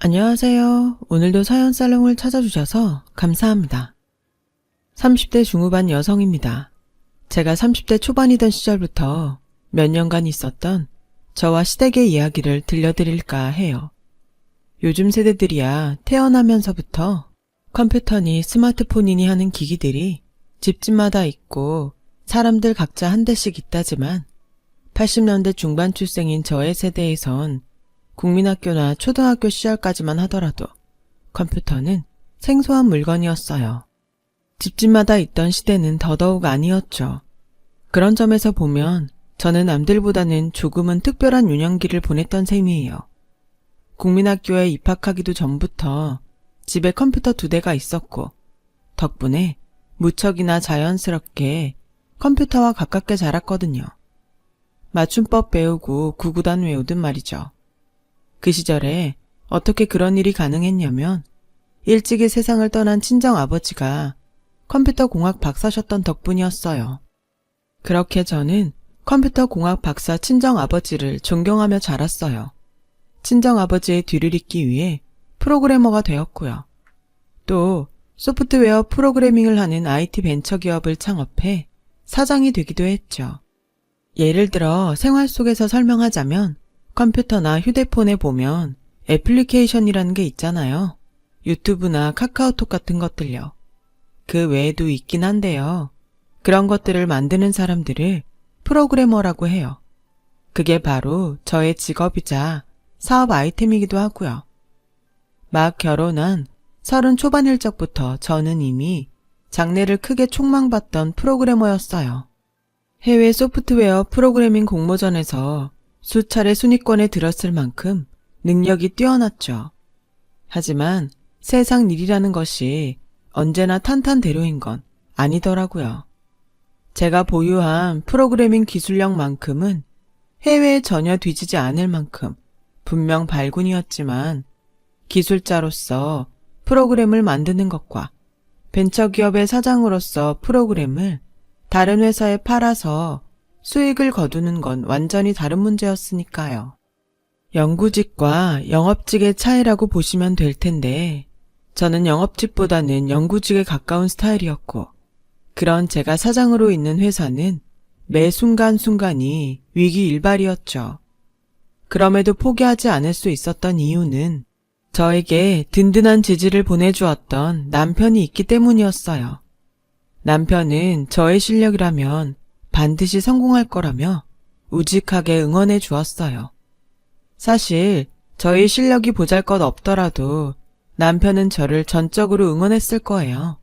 안녕하세요. 오늘도 사연 살롱을 찾아주셔서 감사합니다. 30대 중후반 여성입니다. 제가 30대 초반이던 시절부터 몇 년간 있었던 저와 시댁의 이야기를 들려드릴까 해요. 요즘 세대들이야 태어나면서부터 컴퓨터니 스마트폰이니 하는 기기들이 집집마다 있고 사람들 각자 한 대씩 있다지만 80년대 중반 출생인 저의 세대에선 국민학교나 초등학교 시절까지만 하더라도 컴퓨터는 생소한 물건이었어요. 집집마다 있던 시대는 더더욱 아니었죠. 그런 점에서 보면 저는 남들보다는 조금은 특별한 유년기를 보냈던 셈이에요. 국민학교에 입학하기도 전부터 집에 컴퓨터 2대가 있었고 덕분에 무척이나 자연스럽게 컴퓨터와 가깝게 자랐거든요. 맞춤법 배우고 구구단 외우든 말이죠. 그 시절에 어떻게 그런 일이 가능했냐면 일찍이 세상을 떠난 친정아버지가 컴퓨터 공학 박사셨던 덕분이었어요. 그렇게 저는 컴퓨터 공학 박사 친정아버지를 존경하며 자랐어요. 친정아버지의 뒤를 잇기 위해 프로그래머가 되었고요. 또 소프트웨어 프로그래밍을 하는 IT 벤처기업을 창업해 사장이 되기도 했죠. 예를 들어 생활 속에서 설명하자면 컴퓨터나 휴대폰에 보면 애플리케이션이라는 게 있잖아요. 유튜브나 카카오톡 같은 것들요. 그 외에도 있긴 한데요. 그런 것들을 만드는 사람들을 프로그래머라고 해요. 그게 바로 저의 직업이자 사업 아이템이기도 하고요. 막 결혼한 30 초반일 적부터 저는 이미 장래를 크게 촉망받던 프로그래머였어요. 해외 소프트웨어 프로그래밍 공모전에서 수차례 순위권에 들었을 만큼 능력이 뛰어났죠. 하지만 세상 일이라는 것이 언제나 탄탄대로인 건 아니더라고요. 제가 보유한 프로그래밍 기술력만큼은 해외에 전혀 뒤지지 않을 만큼 분명 발군이었지만 기술자로서 프로그램을 만드는 것과 벤처기업의 사장으로서 프로그램을 다른 회사에 팔아서 수익을 거두는 건 완전히 다른 문제였으니까요. 영구직과 영업직의 차이라고 보시면 될 텐데 저는 영업직보다는 영구직에 가까운 스타일이었고 그런 제가 사장으로 있는 회사는 매 순간순간이 위기일발이었죠. 그럼에도 포기하지 않을 수 있었던 이유는 저에게 든든한 지지를 보내주었던 남편이 있기 때문이었어요. 남편은 저의 실력이라면 반드시 성공할 거라며 우직하게 응원해 주었어요. 사실 저희 실력이 보잘것 없더라도 남편은 저를 전적으로 응원했을 거예요.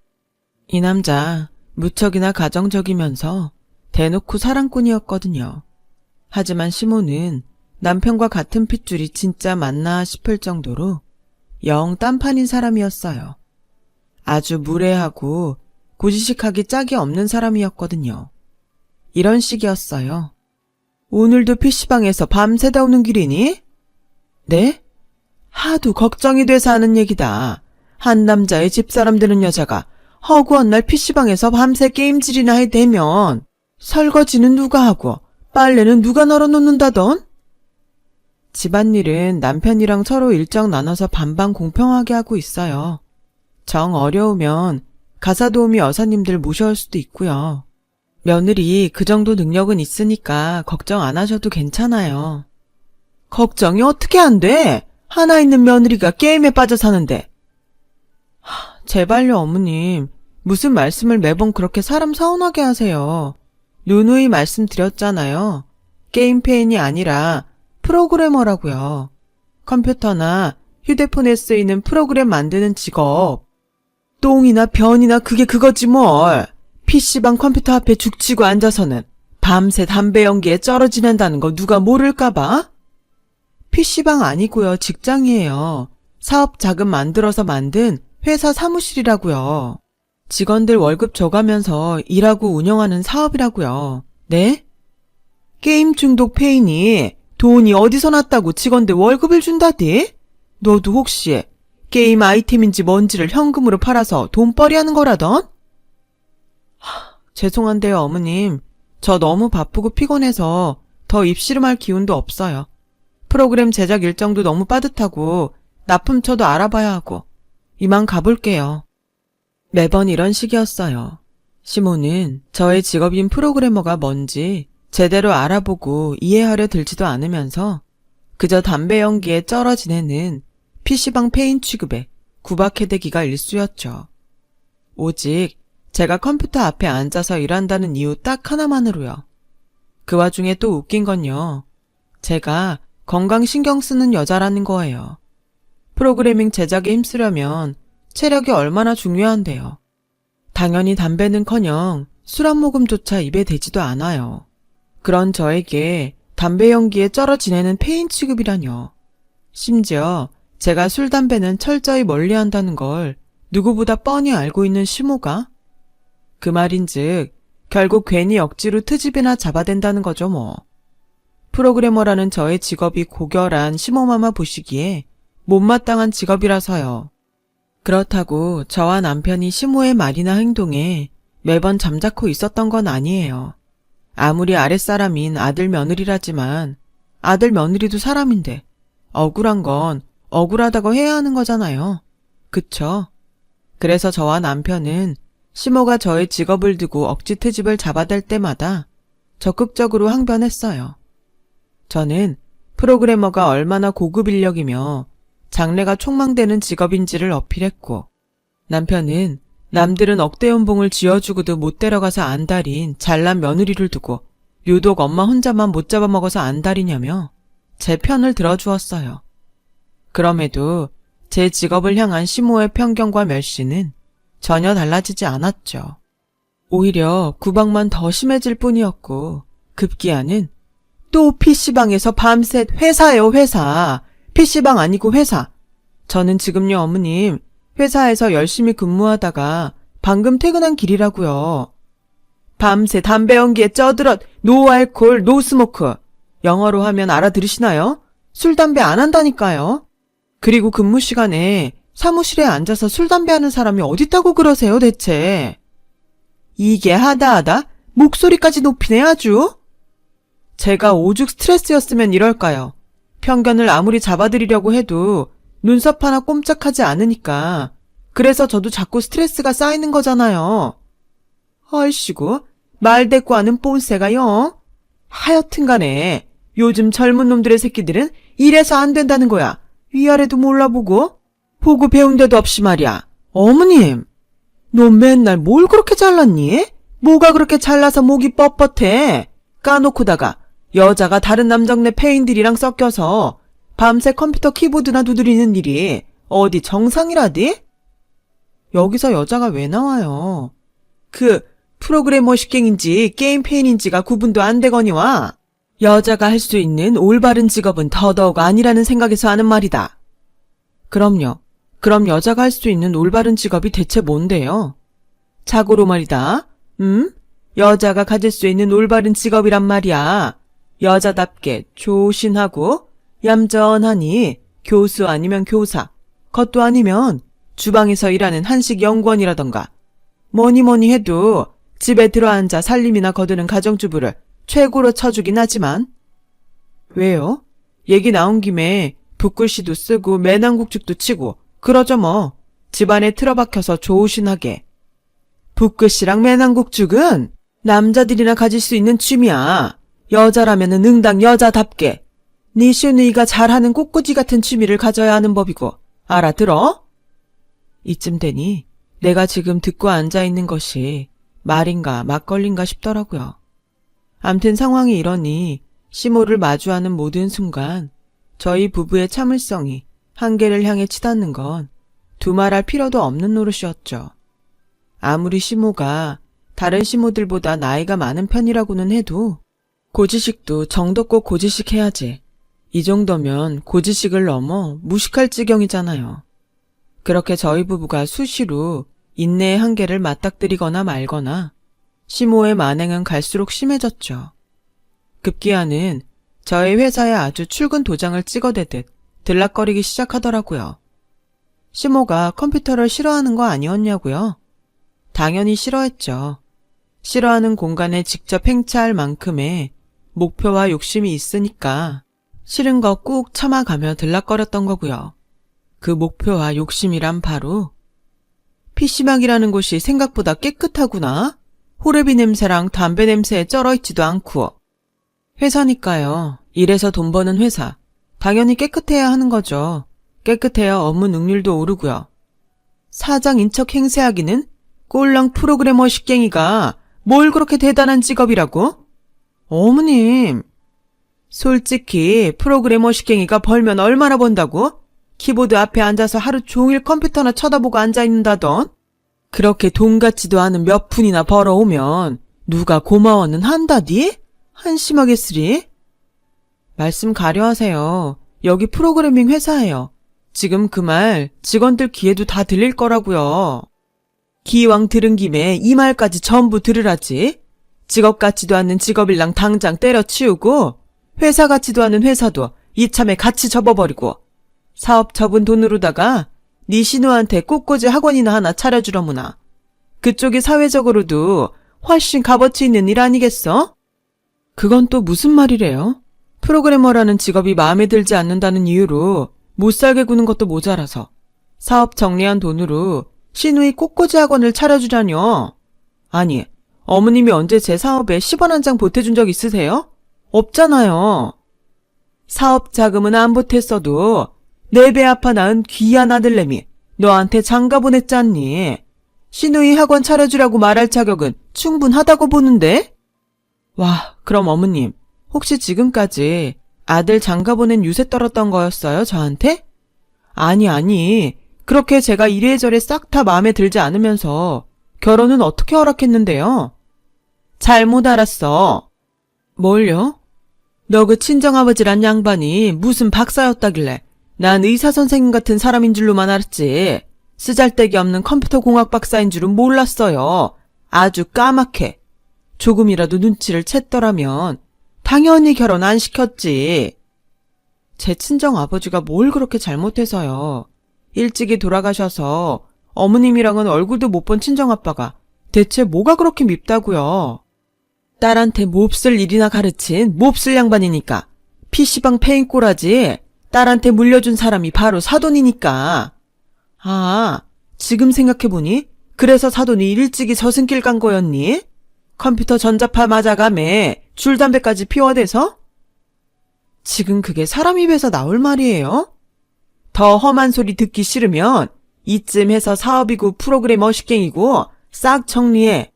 이 남자 무척이나 가정적이면서 대놓고 사랑꾼이었거든요. 하지만 시모는 남편과 같은 핏줄이 진짜 맞나 싶을 정도로 영 딴판인 사람이었어요. 아주 무례하고 고지식하기 짝이 없는 사람이었거든요. 이런 식이었어요. 오늘도 PC방에서 밤새다 오는 길이니? 네? 하도 걱정이 돼서 하는 얘기다. 한 남자의 집사람 되는 여자가 허구한 날 PC방에서 밤새 게임질이나 해대면 설거지는 누가 하고 빨래는 누가 널어놓는다던? 집안일은 남편이랑 서로 일정 나눠서 반반 공평하게 하고 있어요. 정 어려우면 가사도우미 여사님들 모셔올 수도 있고요. 며느리 그 정도 능력은 있으니까 걱정 안 하셔도 괜찮아요. 걱정이 어떻게 안 돼? 하나 있는 며느리가 게임에 빠져 사는데. 제발요 어머님. 무슨 말씀을 매번 그렇게 사람 서운하게 하세요. 누누이 말씀드렸잖아요. 게임 페인이 아니라 프로그래머라고요. 컴퓨터나 휴대폰에 쓰이는 프로그램 만드는 직업. 똥이나 변이나 그게 그거지 뭘. PC방 컴퓨터 앞에 죽치고 앉아서는 밤새 담배 연기에 쩔어 지낸다는 거 누가 모를까봐? PC방 아니고요. 직장이에요. 사업 자금 만들어서 만든 회사 사무실이라고요. 직원들 월급 줘가면서 일하고 운영하는 사업이라고요. 네? 게임 중독 페인이 돈이 어디서 났다고 직원들 월급을 준다디? 너도 혹시 게임 아이템인지 뭔지를 현금으로 팔아서 돈벌이 하는 거라던? 죄송한데요, 어머님. 저 너무 바쁘고 피곤해서 더 입씨름할 기운도 없어요. 프로그램 제작 일정도 너무 빠듯하고 납품처도 알아봐야 하고. 이만 가볼게요. 매번 이런 식이었어요. 시모는 저의 직업인 프로그래머가 뭔지 제대로 알아보고 이해하려 들지도 않으면서 그저 담배 연기에 쩔어 지내는 PC방 페인 취급에 구박해대기가 일쑤였죠. 오직 제가 컴퓨터 앞에 앉아서 일한다는 이유 딱 하나만으로요. 그 와중에 또 웃긴 건요. 제가 건강 신경 쓰는 여자라는 거예요. 프로그래밍 제작에 힘쓰려면 체력이 얼마나 중요한데요. 당연히 담배는커녕 술 한 모금조차 입에 대지도 않아요. 그런 저에게 담배 연기에 쩔어 지내는 페인 취급이라뇨. 심지어 제가 술, 담배는 철저히 멀리한다는 걸 누구보다 뻔히 알고 있는 시모가? 그 말인즉 결국 괜히 억지로 트집이나 잡아댄다는 거죠 뭐. 프로그래머라는 저의 직업이 고결한 시모마마 보시기에 못마땅한 직업이라서요. 그렇다고 저와 남편이 시모의 말이나 행동에 매번 잠자코 있었던 건 아니에요. 아무리 아랫사람인 아들 며느리라지만 아들 며느리도 사람인데 억울한 건 억울하다고 해야 하는 거잖아요. 그쵸? 그래서 저와 남편은 시모가 저의 직업을 두고 억지 트집을 잡아댈 때마다 적극적으로 항변했어요. 저는 프로그래머가 얼마나 고급 인력이며 장래가 촉망되는 직업인지를 어필했고, 남편은 남들은 억대 연봉을 쥐어주고도 못 데려가서 안달인 잘난 며느리를 두고 유독 엄마 혼자만 못 잡아먹어서 안달이냐며 제 편을 들어주었어요. 그럼에도 제 직업을 향한 시모의 편견과 멸시는 전혀 달라지지 않았죠. 오히려 구박만 더 심해질 뿐이었고, 급기야는 또 PC방에서 밤새 회사예요, 회사. PC방 아니고 회사. 저는 지금요, 어머님, 회사에서 열심히 근무하다가 방금 퇴근한 길이라고요. 밤새 담배 연기에 쩌들어 노 알콜, 노 스모크. 영어로 하면 알아들으시나요? 술, 담배 안 한다니까요. 그리고 근무 시간에 사무실에 앉아서 술, 담배 하는 사람이 어딨다고 그러세요, 대체. 이게 하다 목소리까지 높이네 아주. 제가 오죽 스트레스였으면 이럴까요. 편견을 아무리 잡아드리려고 해도 눈썹 하나 꼼짝하지 않으니까. 그래서 저도 자꾸 스트레스가 쌓이는 거잖아요. 아이씨고 말대꾸하는 뽐새가요. 하여튼 간에 요즘 젊은 놈들의 새끼들은 이래서 안 된다는 거야. 위아래도 몰라보고 보고 배운 데도 없이 말이야. 어머님, 너 맨날 뭘 그렇게 잘났니? 뭐가 그렇게 잘나서 목이 뻣뻣해? 까놓고다가 여자가 다른 남정네 페인들이랑 섞여서 밤새 컴퓨터 키보드나 두드리는 일이 어디 정상이라디? 여기서 여자가 왜 나와요? 그 프로그래머 식갱인지 게임 페인인지가 구분도 안 되거니와 여자가 할 수 있는 올바른 직업은 더더욱 아니라는 생각에서 하는 말이다. 그럼요. 그럼 여자가 할 수 있는 올바른 직업이 대체 뭔데요? 자고로 말이다. 여자가 가질 수 있는 올바른 직업이란 말이야. 여자답게 조신하고 얌전하니 교수 아니면 교사, 그것도 아니면 주방에서 일하는 한식 연구원이라던가 뭐니 해도 집에 들어앉아 살림이나 거두는 가정주부를 최고로 쳐주긴 하지만 왜요? 얘기 나온 김에 붓글씨도 쓰고 매낭국죽도 치고 그러죠 뭐. 집안에 틀어박혀서 조신하게. 붓글씨랑 매낭국죽은 남자들이나 가질 수 있는 취미야. 여자라면은 응당 여자답게 니 시누이가 잘하는 꽃꽂이 같은 취미를 가져야 하는 법이고 알아들어? 이쯤 되니 내가 지금 듣고 앉아있는 것이 말인가 막걸리인가 싶더라고요. 암튼 상황이 이러니 시모를 마주하는 모든 순간 저희 부부의 참을성이 한계를 향해 치닫는 건 두말할 필요도 없는 노릇이었죠. 아무리 시모가 다른 시모들보다 나이가 많은 편이라고는 해도 고지식도 정도껏 고지식해야지. 이 정도면 고지식을 넘어 무식할 지경이잖아요. 그렇게 저희 부부가 수시로 인내의 한계를 맞닥뜨리거나 말거나 시모의 만행은 갈수록 심해졌죠. 급기야는 저희 회사에 아주 출근 도장을 찍어대듯 들락거리기 시작하더라고요. 시모가 컴퓨터를 싫어하는 거 아니었냐고요? 당연히 싫어했죠. 싫어하는 공간에 직접 행차할 만큼의 목표와 욕심이 있으니까 싫은 거 꾹 참아가며 들락거렸던 거고요. 그 목표와 욕심이란 바로 PC방이라는 곳이 생각보다 깨끗하구나. 호르비 냄새랑 담배 냄새에 쩔어있지도 않고. 회사니까요. 일해서 돈 버는 회사. 당연히 깨끗해야 하는 거죠. 깨끗해야 업무 능률도 오르고요. 사장인 척 행세하기는 꼴랑 프로그래머 식갱이가 뭘 그렇게 대단한 직업이라고? 어머님, 솔직히 프로그래머 식갱이가 벌면 얼마나 번다고? 키보드 앞에 앉아서 하루 종일 컴퓨터나 쳐다보고 앉아있는다던? 그렇게 돈 같지도 않은 몇 푼이나 벌어오면 누가 고마워는 한다디? 한심하겠으리? 말씀 가려하세요. 여기 프로그래밍 회사예요. 지금 그 말 직원들 귀에도 다 들릴 거라고요. 기왕 들은 김에 이 말까지 전부 들으라지. 직업 같지도 않는 직업일랑 당장 때려치우고 회사 같지도 않은 회사도 이참에 같이 접어버리고 사업 접은 돈으로다가 네 신우한테 꽃꽂이 학원이나 하나 차려주려무나. 그쪽이 사회적으로도 훨씬 값어치 있는 일 아니겠어? 그건 또 무슨 말이래요? 프로그래머라는 직업이 마음에 들지 않는다는 이유로 못 살게 구는 것도 모자라서 사업 정리한 돈으로 신우이 꽃꽂이 학원을 차려주자뇨. 아니, 어머님이 언제 제 사업에 10원 한 장 보태준 적 있으세요? 없잖아요. 사업 자금은 안 보탰어도 내 배 아파 낳은 귀한 아들내미 너한테 장가 보냈잖니. 신우이 학원 차려주라고 말할 자격은 충분하다고 보는데? 와, 그럼 어머님, 혹시 지금까지 아들 장가 보낸 유세 떨었던 거였어요, 저한테? 아니, 그렇게 제가 이래저래 싹 다 마음에 들지 않으면서 결혼은 어떻게 허락했는데요? 잘못 알았어. 뭘요? 너 그 친정아버지란 양반이 무슨 박사였다길래 난 의사 선생님 같은 사람인 줄로만 알았지. 쓰잘데기 없는 컴퓨터 공학 박사인 줄은 몰랐어요. 아주 까맣게. 조금이라도 눈치를 챘더라면 당연히 결혼 안 시켰지. 제 친정아버지가 뭘 그렇게 잘못해서요. 일찍이 돌아가셔서 어머님이랑은 얼굴도 못 본 친정아빠가 대체 뭐가 그렇게 밉다고요. 딸한테 몹쓸 일이나 가르친 몹쓸 양반이니까. PC방 페인 꼬라지 딸한테 물려준 사람이 바로 사돈이니까. 아, 지금 생각해보니 그래서 사돈이 일찍이 저승길 간 거였니? 컴퓨터 전자파 맞아감에 줄담배까지 피워대서? 지금 그게 사람 입에서 나올 말이에요? 더 험한 소리 듣기 싫으면 이쯤 해서 사업이고 프로그래머 식갱이고 싹 정리해.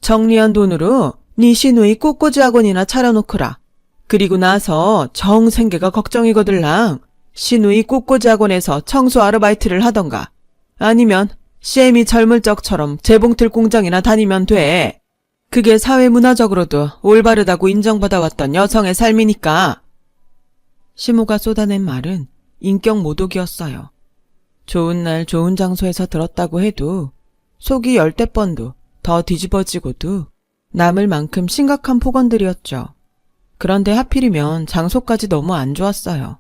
정리한 돈으로 네 시누이 꽃꽂이 학원이나 차려놓거라. 그리고 나서 정생계가 걱정이거들랑 시누이 꽃꽂이 학원에서 청소 아르바이트를 하던가 아니면 CM이 젊을 적처럼 재봉틀 공장이나 다니면 돼. 그게 사회문화적으로도 올바르다고 인정받아왔던 여성의 삶이니까. 시모가 쏟아낸 말은 인격 모독이었어요. 좋은 날 좋은 장소에서 들었다고 해도 속이 열댓 번도 더 뒤집어지고도 남을 만큼 심각한 폭언들이었죠. 그런데 하필이면 장소까지 너무 안 좋았어요.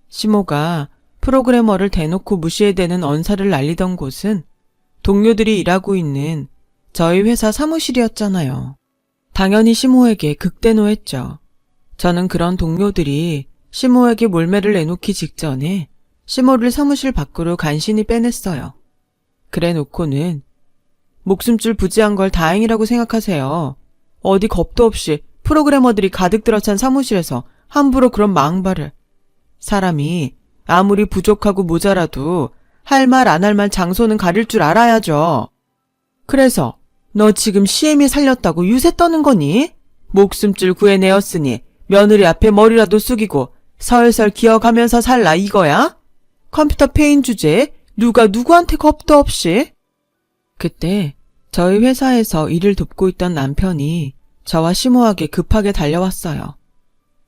시모가 프로그래머를 대놓고 무시해대는 언사를 날리던 곳은 동료들이 일하고 있는 저희 회사 사무실이었잖아요. 당연히 시모에게 극대노했죠. 저는 그런 동료들이 시모에게 몰매를 내놓기 직전에 시모를 사무실 밖으로 간신히 빼냈어요. 그래 놓고는 목숨줄 부지한 걸 다행이라고 생각하세요. 어디 겁도 없이 프로그래머들이 가득 들어찬 사무실에서 함부로 그런 망발을. 사람이 아무리 부족하고 모자라도 할 말 안 할 말 장소는 가릴 줄 알아야죠. 그래서 너 지금 CM이 살렸다고 유세 떠는 거니? 목숨줄 구해내었으니 며느리 앞에 머리라도 숙이고 설설 기어가면서 살라 이거야? 컴퓨터 페인 주제에 누가 누구한테 겁도 없이? 그때 저희 회사에서 일을 돕고 있던 남편이 저와 시모에게 급하게 달려왔어요.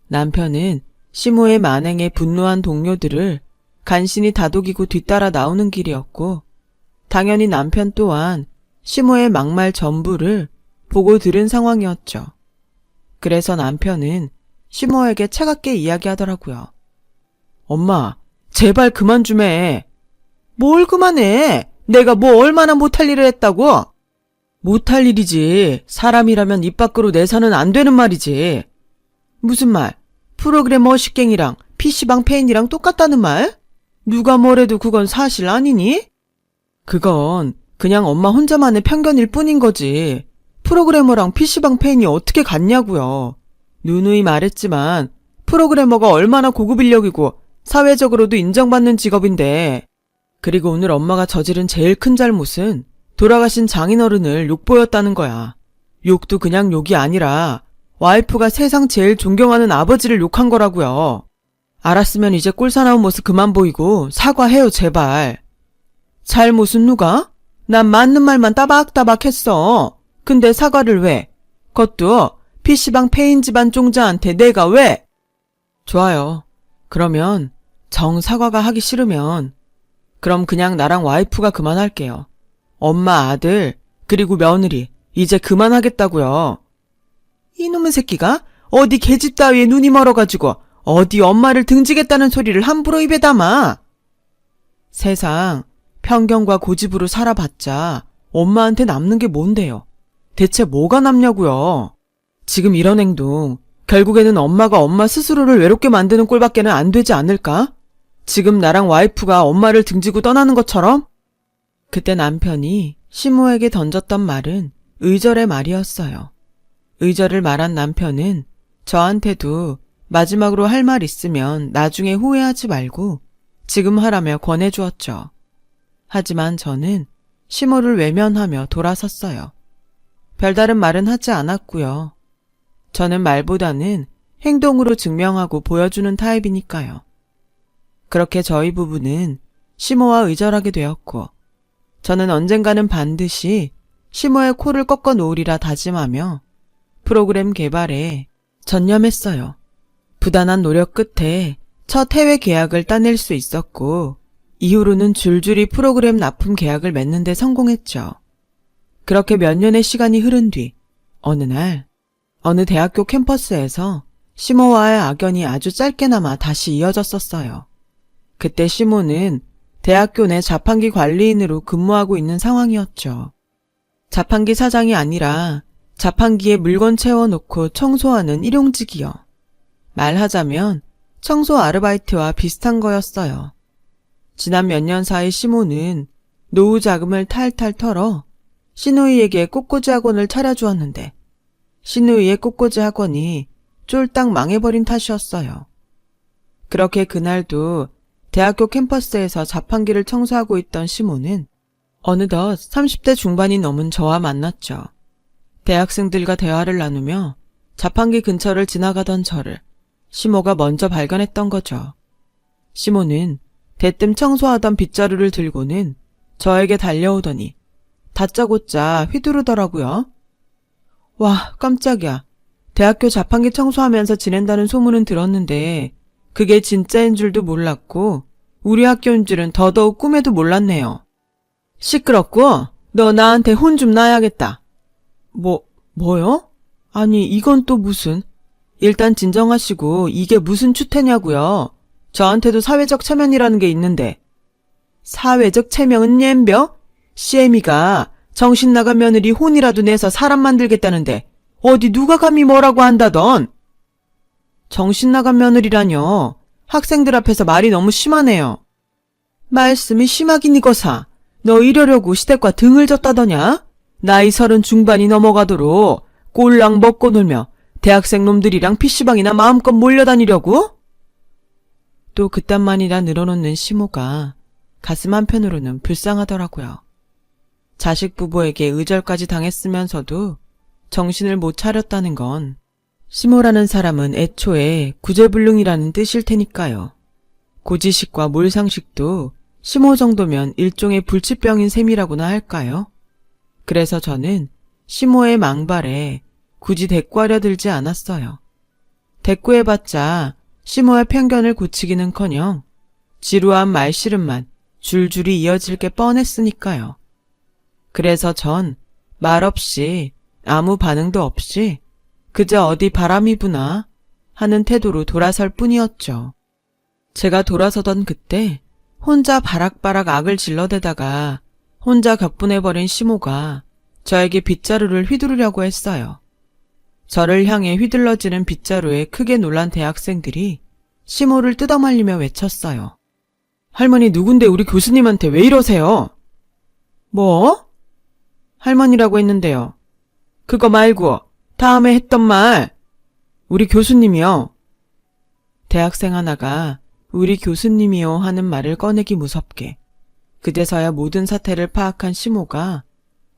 남편은 시모의 만행에 분노한 동료들을 간신히 다독이고 뒤따라 나오는 길이었고 당연히 남편 또한 시모의 막말 전부를 보고 들은 상황이었죠. 그래서 남편은 시모에게 차갑게 이야기하더라고요. 엄마, 제발 그만 좀 해. 뭘 그만해? 내가 뭐 얼마나 못할 일을 했다고? 못할 일이지. 사람이라면 입 밖으로 내서는 안 되는 말이지. 무슨 말? 프로그래머 식갱이랑 PC방 페인이랑 똑같다는 말? 누가 뭐래도 그건 사실 아니니? 그건 그냥 엄마 혼자만의 편견일 뿐인 거지. 프로그래머랑 PC방 페인이 어떻게 같냐고요. 누누이 말했지만 프로그래머가 얼마나 고급 인력이고 사회적으로도 인정받는 직업인데. 그리고 오늘 엄마가 저지른 제일 큰 잘못은 돌아가신 장인어른을 욕보였다는 거야. 욕도 그냥 욕이 아니라 와이프가 세상 제일 존경하는 아버지를 욕한 거라고요. 알았으면 이제 꼴사나운 모습 그만 보이고 사과해요, 제발. 잘못은 누가? 난 맞는 말만 따박따박 했어. 근데 사과를 왜? 그것도 PC방 페인 집안 종자한테 내가 왜? 좋아요. 그러면 정 사과가 하기 싫으면 그럼 그냥 나랑 와이프가 그만할게요. 엄마, 아들, 그리고 며느리 이제 그만하겠다고요. 이놈의 새끼가 어디 계집 따위에 눈이 멀어가지고 어디 엄마를 등지겠다는 소리를 함부로 입에 담아. 세상 편견과 고집으로 살아봤자 엄마한테 남는 게 뭔데요? 대체 뭐가 남냐고요? 지금 이런 행동 결국에는 엄마가 엄마 스스로를 외롭게 만드는 꼴밖에는 안 되지 않을까? 지금 나랑 와이프가 엄마를 등지고 떠나는 것처럼? 그때 남편이 시모에게 던졌던 말은 의절의 말이었어요. 의절을 말한 남편은 저한테도 마지막으로 할 말 있으면 나중에 후회하지 말고 지금 하라며 권해주었죠. 하지만 저는 시모를 외면하며 돌아섰어요. 별다른 말은 하지 않았고요. 저는 말보다는 행동으로 증명하고 보여주는 타입이니까요. 그렇게 저희 부부는 시모와 의절하게 되었고 저는 언젠가는 반드시 시모의 코를 꺾어 놓으리라 다짐하며 프로그램 개발에 전념했어요. 부단한 노력 끝에 첫 해외 계약을 따낼 수 있었고 이후로는 줄줄이 프로그램 납품 계약을 맺는 데 성공했죠. 그렇게 몇 년의 시간이 흐른 뒤 어느 날 어느 대학교 캠퍼스에서 시모와의 악연이 아주 짧게나마 다시 이어졌었어요. 그때 시모는 대학교 내 자판기 관리인으로 근무하고 있는 상황이었죠. 자판기 사장이 아니라 자판기에 물건 채워놓고 청소하는 일용직이요. 말하자면 청소 아르바이트와 비슷한 거였어요. 지난 몇 년 사이 시모는 노후 자금을 탈탈 털어 시누이에게 꽃꽂이 학원을 차려주었는데 시누이의 꽃꽂이 학원이 쫄딱 망해버린 탓이었어요. 그렇게 그날도 대학교 캠퍼스에서 자판기를 청소하고 있던 시모는 어느덧 30대 중반이 넘은 저와 만났죠. 대학생들과 대화를 나누며 자판기 근처를 지나가던 저를 시모가 먼저 발견했던 거죠. 시모는 대뜸 청소하던 빗자루를 들고는 저에게 달려오더니 다짜고짜 휘두르더라고요. 와, 깜짝이야. 대학교 자판기 청소하면서 지낸다는 소문은 들었는데 그게 진짜인 줄도 몰랐고 우리 학교인 줄은 더더욱 꿈에도 몰랐네요. 시끄럽고 너 나한테 혼 좀 나야겠다. 뭐요? 아니 이건 또 무슨... 일단 진정하시고 이게 무슨 추태냐고요. 저한테도 사회적 체면이라는 게 있는데. 사회적 체면은 옌벼? 시애미가 정신 나간 며느리 혼이라도 내서 사람 만들겠다는데 어디 누가 감히 뭐라고 한다던. 정신 나간 며느리라뇨. 학생들 앞에서 말이 너무 심하네요. 말씀이 심하긴 이거사. 너 이러려고 시댁과 등을 졌다더냐? 나이 30 중반이 넘어가도록 꼴랑 먹고 놀며 대학생 놈들이랑 PC방이나 마음껏 몰려다니려고? 또 그딴만이나 늘어놓는 시모가 가슴 한편으로는 불쌍하더라고요. 자식 부부에게 의절까지 당했으면서도 정신을 못 차렸다는 건 시모라는 사람은 애초에 구제불능이라는 뜻일 테니까요. 고지식과 몰상식도 시모 정도면 일종의 불치병인 셈이라고나 할까요? 그래서 저는 시모의 망발에 굳이 대꾸하려 들지 않았어요. 대꾸해봤자 시모의 편견을 고치기는커녕 지루한 말씨름만 줄줄이 이어질 게 뻔했으니까요. 그래서 전 말없이 아무 반응도 없이 그저 어디 바람이 부나 하는 태도로 돌아설 뿐이었죠. 제가 돌아서던 그때 혼자 바락바락 악을 질러대다가 혼자 격분해버린 시모가 저에게 빗자루를 휘두르려고 했어요. 저를 향해 휘둘러지는 빗자루에 크게 놀란 대학생들이 시모를 뜯어말리며 외쳤어요. 할머니 누군데 우리 교수님한테 왜 이러세요? 뭐? 할머니라고 했는데요. 그거 말고 다음에 했던 말. 우리 교수님이요. 대학생 하나가 우리 교수님이요 하는 말을 꺼내기 무섭게 그제서야 모든 사태를 파악한 시모가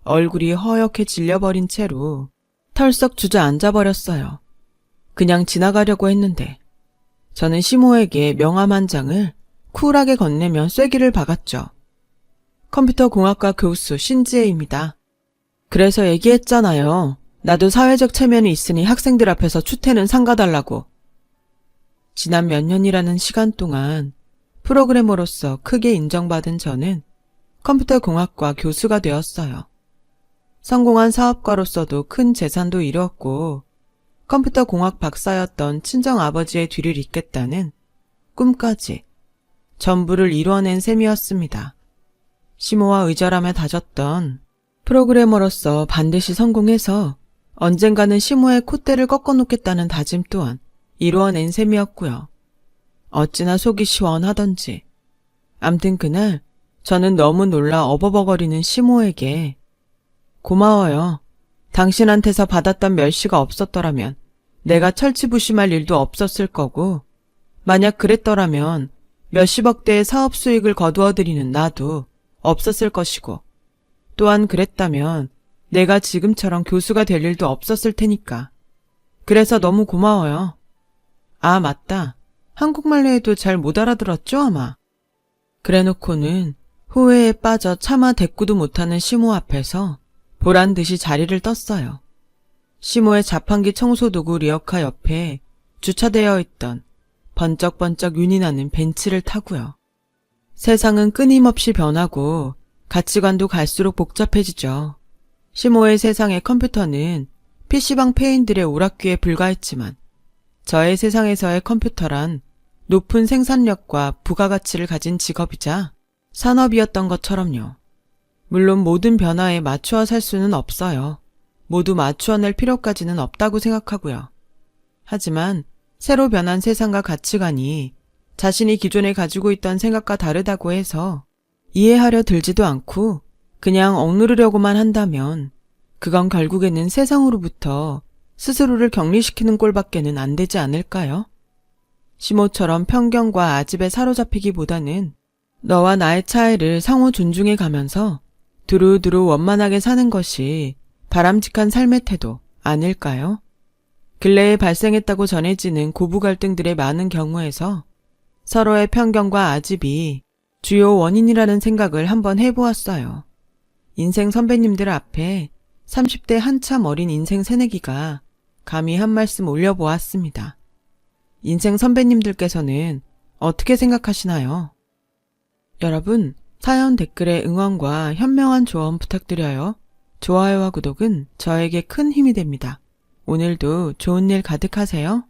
얼굴이 허옇게 질려버린 채로 털썩 주저앉아버렸어요. 그냥 지나가려고 했는데 저는 시모에게 명함 한 장을 쿨하게 건네며 쐐기를 박았죠. 컴퓨터 공학과 교수 신지혜입니다. 그래서 얘기했잖아요. 나도 사회적 체면이 있으니 학생들 앞에서 추태는 삼가달라고. 지난 몇 년이라는 시간 동안 프로그래머로서 크게 인정받은 저는 컴퓨터 공학과 교수가 되었어요. 성공한 사업가로서도 큰 재산도 이루었고 컴퓨터 공학 박사였던 친정 아버지의 뒤를 잇겠다는 꿈까지 전부를 이루어낸 셈이었습니다. 시모와 의절하며 다졌던 프로그래머로서 반드시 성공해서 언젠가는 시모의 콧대를 꺾어놓겠다는 다짐 또한 이루어낸 셈이었고요. 어찌나 속이 시원하던지. 암튼 그날 저는 너무 놀라 어버버거리는 시모에게 고마워요. 당신한테서 받았던 멸시가 없었더라면 내가 철치부심할 일도 없었을 거고 만약 그랬더라면 몇십억 대의 사업 수익을 거두어들이는 나도 없었을 것이고 또한 그랬다면 내가 지금처럼 교수가 될 일도 없었을 테니까. 그래서 너무 고마워요. 아, 맞다. 한국말로 해도 잘 못 알아들었죠, 아마. 그래놓고는 후회에 빠져 차마 대꾸도 못하는 시모 앞에서 보란듯이 자리를 떴어요. 시모의 자판기 청소도구 리어카 옆에 주차되어 있던 번쩍번쩍 윤이 나는 벤츠를 타고요. 세상은 끊임없이 변하고 가치관도 갈수록 복잡해지죠. 시모의 세상의 컴퓨터는 PC방 페인들의 오락기에 불과했지만 저의 세상에서의 컴퓨터란 높은 생산력과 부가가치를 가진 직업이자 산업이었던 것처럼요. 물론 모든 변화에 맞추어 살 수는 없어요. 모두 맞추어 낼 필요까지는 없다고 생각하고요. 하지만 새로 변한 세상과 가치관이 자신이 기존에 가지고 있던 생각과 다르다고 해서 이해하려 들지도 않고 그냥 억누르려고만 한다면 그건 결국에는 세상으로부터 스스로를 격리시키는 꼴밖에는 안 되지 않을까요? 시모처럼 편견과 아집에 사로잡히기보다는 너와 나의 차이를 상호 존중해 가면서 두루두루 원만하게 사는 것이 바람직한 삶의 태도 아닐까요? 근래에 발생했다고 전해지는 고부 갈등들의 많은 경우에서 서로의 편견과 아집이 주요 원인이라는 생각을 한번 해보았어요. 인생 선배님들 앞에 30대 한참 어린 인생 새내기가 감히 한 말씀 올려보았습니다. 인생 선배님들께서는 어떻게 생각하시나요? 여러분, 사연 댓글에 응원과 현명한 조언 부탁드려요. 좋아요와 구독은 저에게 큰 힘이 됩니다. 오늘도 좋은 일 가득하세요.